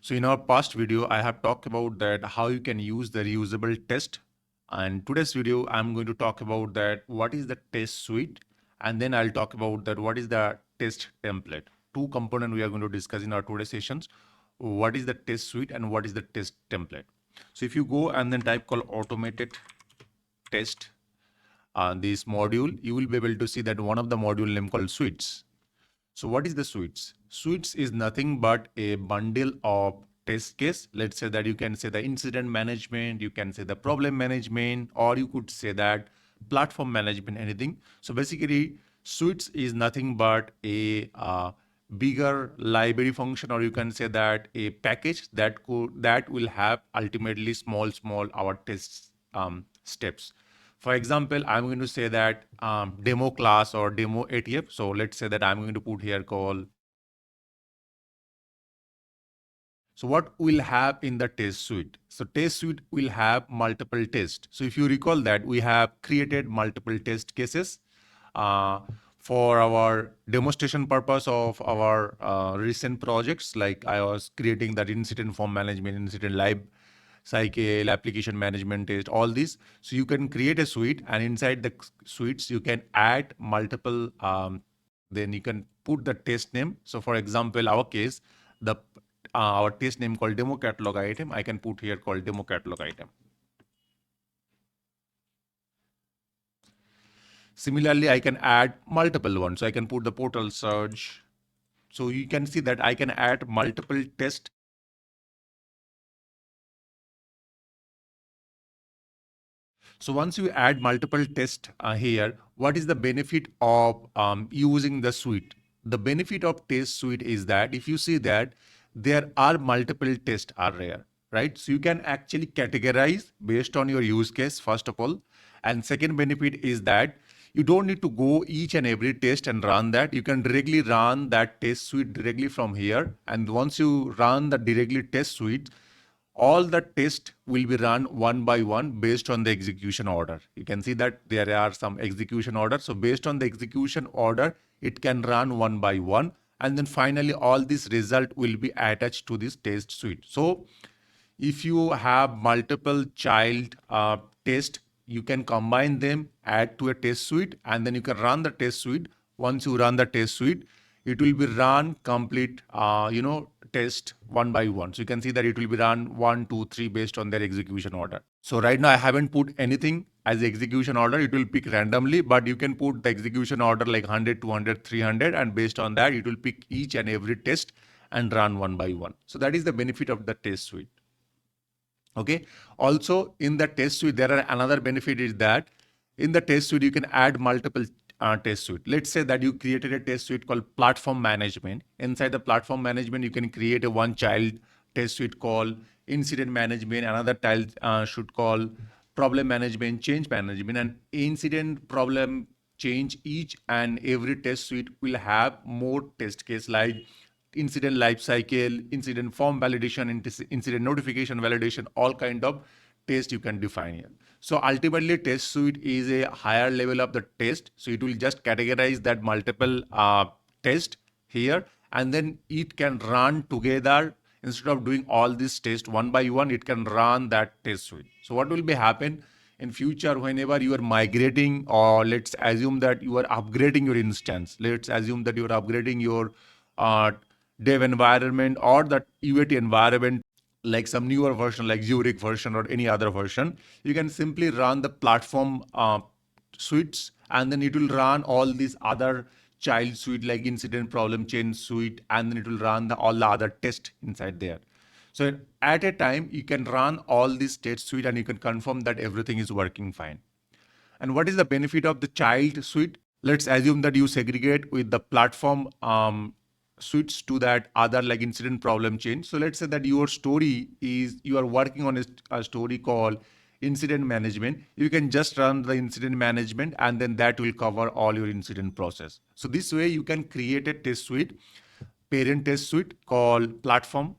So in our past video, I have talked about that how you can use the reusable test. And today's video, I'm going to talk about that what is the test suite, and then I'll talk about that what is the test template. Two components we are going to discuss in our today's sessions. What is the test suite and what is the test template? So if you go and then type called automated test, this module, you will be able to see that one of the module name called suites. So what is the suites? Suites is nothing but a bundle of test case. Let's say that you can say the incident management, you can say the problem management, or you could say that platform management, anything. So basically, suites is nothing but a bigger library function, or you can say that a package that will have ultimately small our test steps. For example, I'm going to say that demo class or demo ATF. So let's say that I'm going to put here call. So what we'll have in the test suite? So test suite will have multiple tests. So if you recall that we have created multiple test cases uh, for our demonstration purpose of our recent projects. Like I was creating that incident form management, incident live cycle, application management test, all these. So you can create a suite, and inside the suites you can add multiple. Then you can put the test name. So for example, our case, the our test name called demo catalog item, I can put here called demo catalog item. Similarly, I can add multiple ones. So I can put the portal search. So you can see that I can add multiple tests. So once you add multiple tests here, what is the benefit of using the suite? The benefit of test suite is that if you see that there are multiple tests are there, right? So you can actually categorize based on your use case, first of all. And second benefit is that you don't need to go each and every test and run that. You can directly run that test suite directly from here. And once you run the directly test suite, all the tests will be run one by one based on the execution order. You can see that there are some execution order. So based on the execution order, it can run one by one. And then finally, all this result will be attached to this test suite. So if you have multiple child tests, you can combine them, add to a test suite, and then you can run the test suite. Once you run the test suite, it will be run complete, test one by one. So you can see that it will be run 1, 2, 3 based on their execution order. So right now I haven't put anything as execution order. It will pick randomly, but you can put the execution order like 100, 200, 300, and based on that, it will pick each and every test and run one by one. So that is the benefit of the test suite. Okay. Also in the test suite, there are another benefit is that in the test suite, you can add multiple test suite. Let's say that you created a test suite called platform management. Inside the platform management, you can create a one child test suite called incident management. Another child should call problem management, change management, and incident problem change. Each and every test suite will have more test case like incident lifecycle, incident form validation, incident notification validation, all kind of test you can define here. So ultimately, test suite is a higher level of the test. So it will just categorize that multiple test here, and then it can run together. Instead of doing all these tests one by one, it can run that test suite. So what will be happen in future whenever you are migrating, or let's assume that you are upgrading your instance. Let's assume that you are upgrading your uh, dev environment or that UAT environment, like some newer version like Zurich version or any other version, you can simply run the platform suites, and then it will run all these other child suite like incident problem change suite, and then it will run all the other tests inside there. So at a time, you can run all these test suite and you can confirm that everything is working fine. And what is the benefit of the child suite? Let's assume that you segregate with the platform suites to that other like incident problem change. So let's say that your story is you are working on a story called incident management. You can just run the incident management and then that will cover all your incident process. So this way you can create a test suite, parent test suite called platform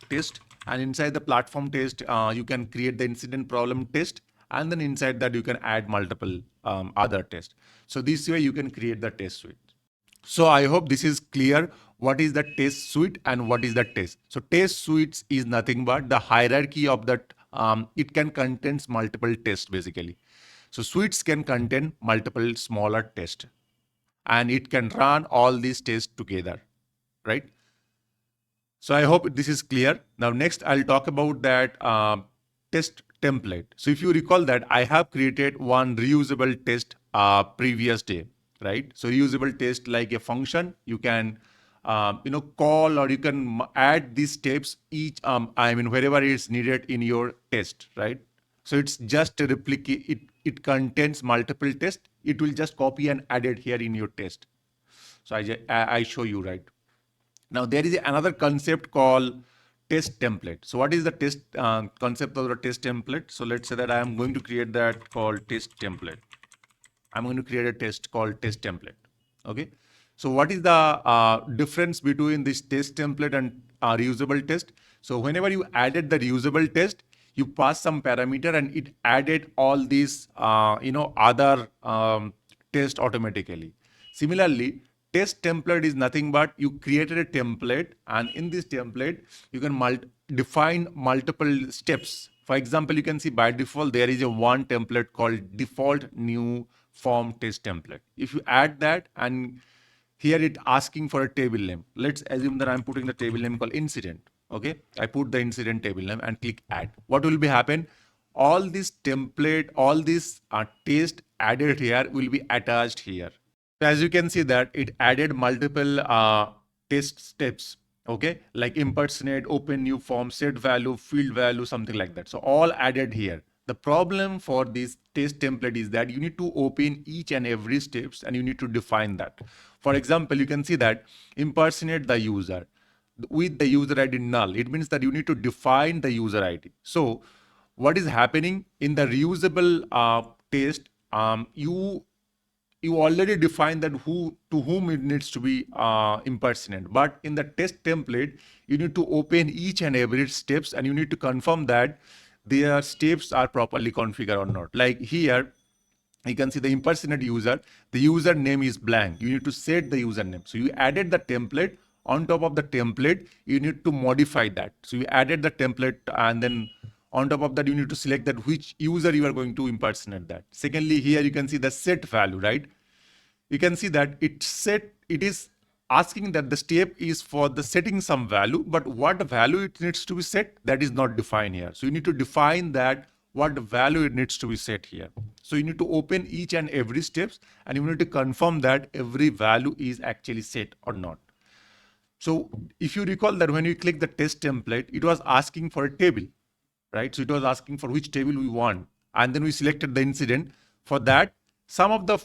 test, and inside the platform test you can create the incident problem test, and then inside that you can add multiple other tests. So this way you can create the test suite. So I hope this is clear what is the test suite and what is the test. So test suites is nothing but the hierarchy of that. It can contains multiple tests basically. So suites can contain multiple smaller tests, and it can run all these tests together, right? So I hope this is clear. Now, next I'll talk about that test template. So if you recall that I have created one reusable test previous day, right? So reusable test like a function, you can call, or you can add these steps each, wherever it's needed in your test, right? So it's just a replicate, it contains multiple tests. It will just copy and add it here in your test. So I show you, right? Now there is another concept called test template. So what is the test concept of the test template? So let's say that I am going to create that called test template. I'm going to create a test called test template. Okay. So what is the difference between this test template and reusable test? So whenever you added the reusable test, you pass some parameter and it added all these, other test automatically. Similarly, test template is nothing but you created a template, and in this template, you can define multiple steps. For example, you can see by default, there is a one template called default new form test template. If you add that, and here it asking for a table name. Let's assume that I'm putting the table name called incident. Okay, I put the incident table name and click add. What will be happen? All this template, all this test added here will be attached here. So as you can see that it added multiple test steps. Okay, like impersonate, open new form, set value, field value, something like that. So all added here. The problem for this test template is that you need to open each and every steps and you need to define that. For example, you can see that impersonate the user with the user ID null. It means that you need to define the user ID. So what is happening in the reusable test, you already define that who to whom it needs to be impersonate. But in the test template, you need to open each and every steps and you need to confirm that their steps are properly configured or not. Like here, you can see the impersonate user, the user name is blank. You need to set the username. So you added the template. On top of the template, you need to modify that. So you added the template, and then on top of that, you need to select that which user you are going to impersonate that. Secondly, here you can see the set value, right? You can see that it is asking that the step is for the setting some value, but what value it needs to be set, that is not defined here. So you need to define that what value it needs to be set here. So you need to open each and every steps and you need to confirm that every value is actually set or not. So if you recall that when you click the test template, it was asking for a table, right? So it was asking for which table we want, and then we selected the incident. For that, some of the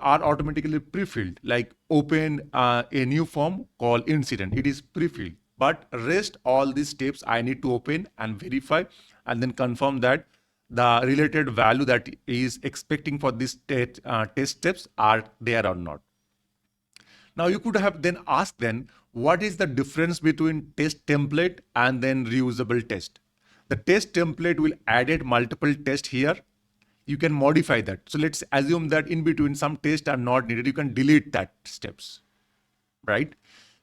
are automatically pre-filled, like open a new form called incident. It is pre-filled, but rest all these steps I need to open and verify, and then confirm that the related value that is expecting for this test steps are there or not. Now you could have then asked then what is the difference between test template and then reusable test. The test template will added multiple tests here. You can modify that. So let's assume that in between some tests are not needed. You can delete that steps, right?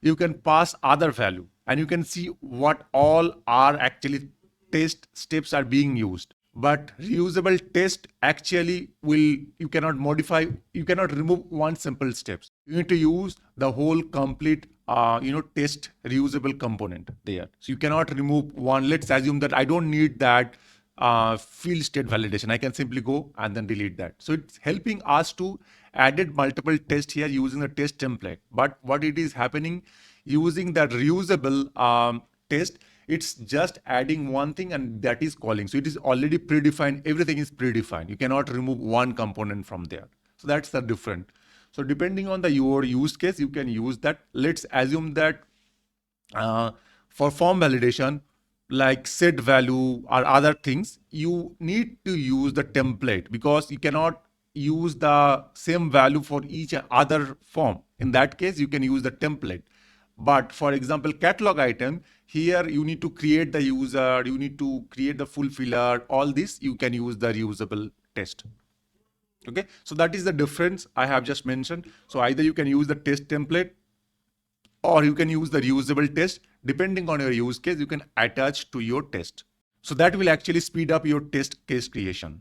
You can pass other value and you can see what all are actually test steps are being used. But reusable test actually will, you cannot modify, you cannot remove one simple steps. You need to use the whole complete test reusable component there. So you cannot remove one. Let's assume that I don't need that field state validation. I can simply go and then delete that. So it's helping us to added multiple tests here using the test template. But what it is happening using that reusable test, it's just adding one thing and that is calling. So it is already predefined. Everything is predefined. You cannot remove one component from there. So that's the difference. So depending on your use case, you can use that. Let's assume that for form validation, like set value or other things, you need to use the template because you cannot use the same value for each other form. In that case, you can use the template. But for example, catalog item, here you need to create the user, you need to create the fulfiller, all this, you can use the reusable test. Okay, so that is the difference I have just mentioned. So either you can use the test template or you can use the reusable test. Depending on your use case, you can attach to your test. So that will actually speed up your test case creation.